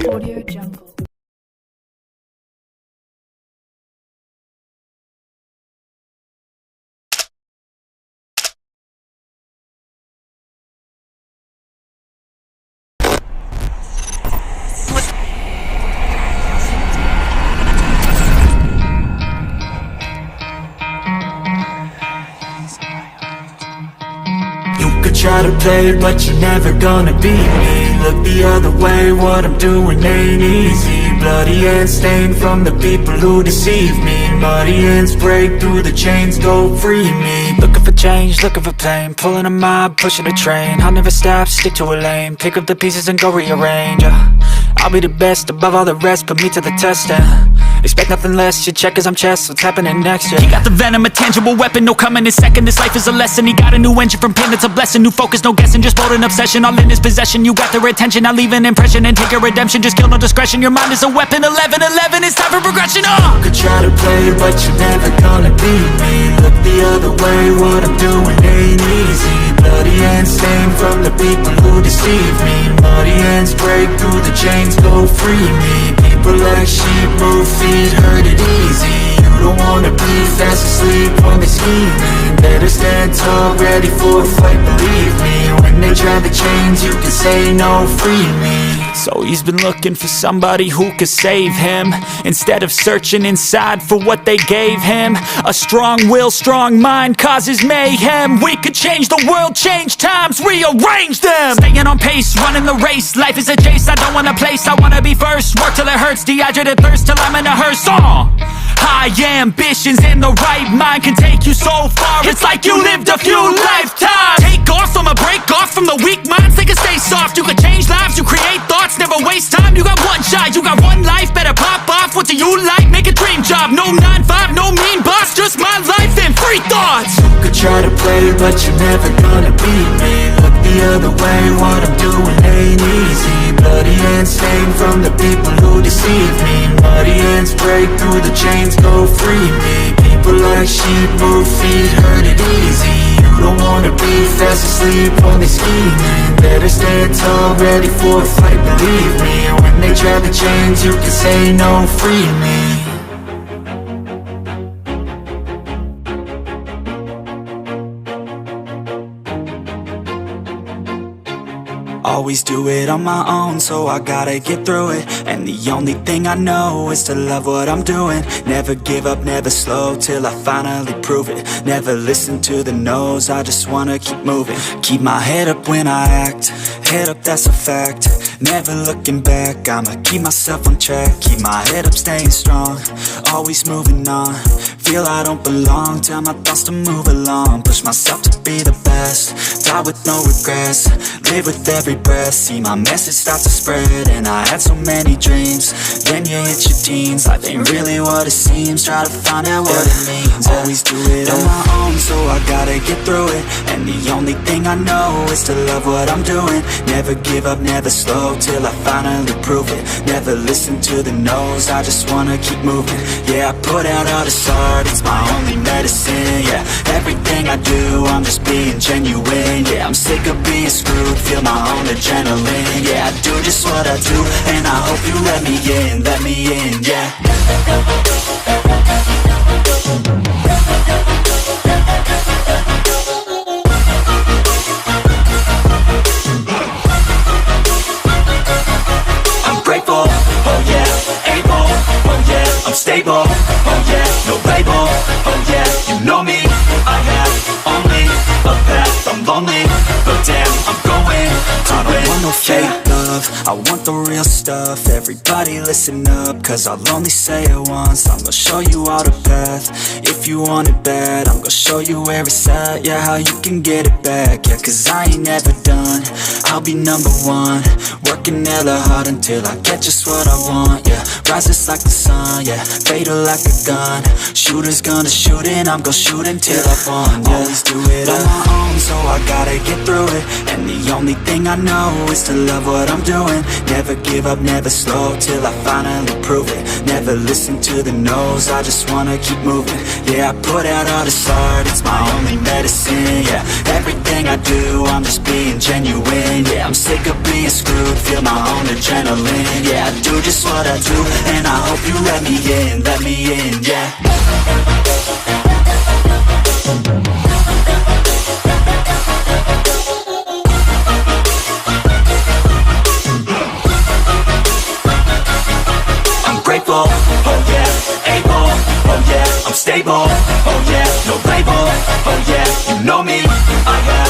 Audio Jungle. Try to play, but you're never gonna beat me. Look the other way, what I'm doing ain't easy. Bloody hands stained from the people who deceive me. Muddy hands break through the chains, go free me. Looking for change, looking for pain, pulling a mob, pushing a train. I'll never stop, stick to a lane, pick up the pieces and go rearrange. I'll be the best above all the rest, put me to the test and expect nothing less, your check is I'm chess, what's happening next, yeah. He got the venom, a tangible weapon, no coming in second. This life is a lesson, he got a new engine from pain, that's a blessing. New focus, no guessing, just bold and obsession, all in his possession. You got their attention, I'll leave an impression and take your redemption. Just kill, no discretion, your mind is a weapon. 11-11, it's time for progression, You could try to play, but you're never gonna beat me. Look the other way, what I'm doing ain't easy. Bloody hands stained from the people who deceive me. Muddy hands break through the chains, go free me. People like sheep, move feet, hurt it easy. You don't wanna be fast asleep when they're scheming. Better stand tall, ready for a fight, believe me. When they try the chains, you can say no, free me. So he's been looking for somebody who could save him, instead of searching inside for what they gave him. A strong will, strong mind causes mayhem. We could change the world, change times, rearrange them. Staying on pace, running the race. Life is a chase, I don't want a place, I wanna be first. Work till it hurts, dehydrated thirst till I'm in a hearse. High ambitions in the right mind can take you so far. It's like you lived a few lifetimes. Take off, I'ma break off from the weak minds. They can stay soft, you can change lives, you create thoughts, never waste time. You got one shot, you got one life, better pop off. What do you like? Make a dream job. No 9-5, no mean boss, just my life and free thoughts. You could try to play, but you're never gonna beat me. Look the other way, what I'm doing ain't easy. Bloody hands stained from the people who deceive me. Muddy hands break through the chains, go free me. People like sheep, move feet, hurt it easy. You don't wanna be fast asleep when they're scheming. Better stand tall, ready for a fight, believe me. When they try the chains, you can say no, free me. Always do it on my own, so I gotta get through it. And the only thing I know is to love what I'm doing. Never give up, never slow, till I finally prove it. Never listen to the no's, I just wanna keep moving. Keep my head up when I act, head up, that's a fact. Never looking back, I'ma keep myself on track. Keep my head up, staying strong, always moving on. Feel I don't belong, tell my thoughts to move along. Push myself to be the best, die with no regrets. Live with every breath, see my message start to spread. And I had so many dreams, then you hit your teens. Life ain't really what it seems, try to find out what it means. Always do it on my own, so I gotta get through it. And the only thing I know is to love what I'm doing. Never give up, never slow, till I finally prove it. Never listen to the no's, I just wanna keep moving. Yeah, I put out all this art, it's my only medicine. Yeah, everything I do, I'm just being genuine. Yeah, I'm sick of being screwed, feel my own adrenaline. Yeah, I do just what I do, and I hope you let me in, yeah. I'm grateful, oh yeah, able, oh yeah, I'm stable, oh yeah, no label, oh yeah, you know me, I have only a path, I'm lonely, but damn, I'm going to I don't want no fake love, I want the real stuff. Everybody listen up, cause I'll only say it once. I'm gonna show you all the path, if you want it bad. I'm gonna show you where it's at, yeah, how you can get it back. Yeah, cause I ain't never done, I'll be number one. Working hella hard until I get just what I want, yeah. Rises like the sun, yeah, fatal like a gun. Shooter's gonna shoot and I'm gonna shoot until I won, yeah. Always do it on my own, so I gotta get through it. And the only thing I know is to love what I'm doing. Never give up, never slow, till I finally prove it. Never listen to the no's, I just wanna keep moving. Yeah, I put out all this art, it's my only medicine. Yeah, everything I do, I'm just being genuine. Yeah, I'm sick of being screwed, feel my own adrenaline. Yeah, I do just what I do, and I hope you let me in, yeah. I'm grateful, oh yeah, able, oh yeah, I'm stable, oh yeah, no label, oh yeah, you know me, I have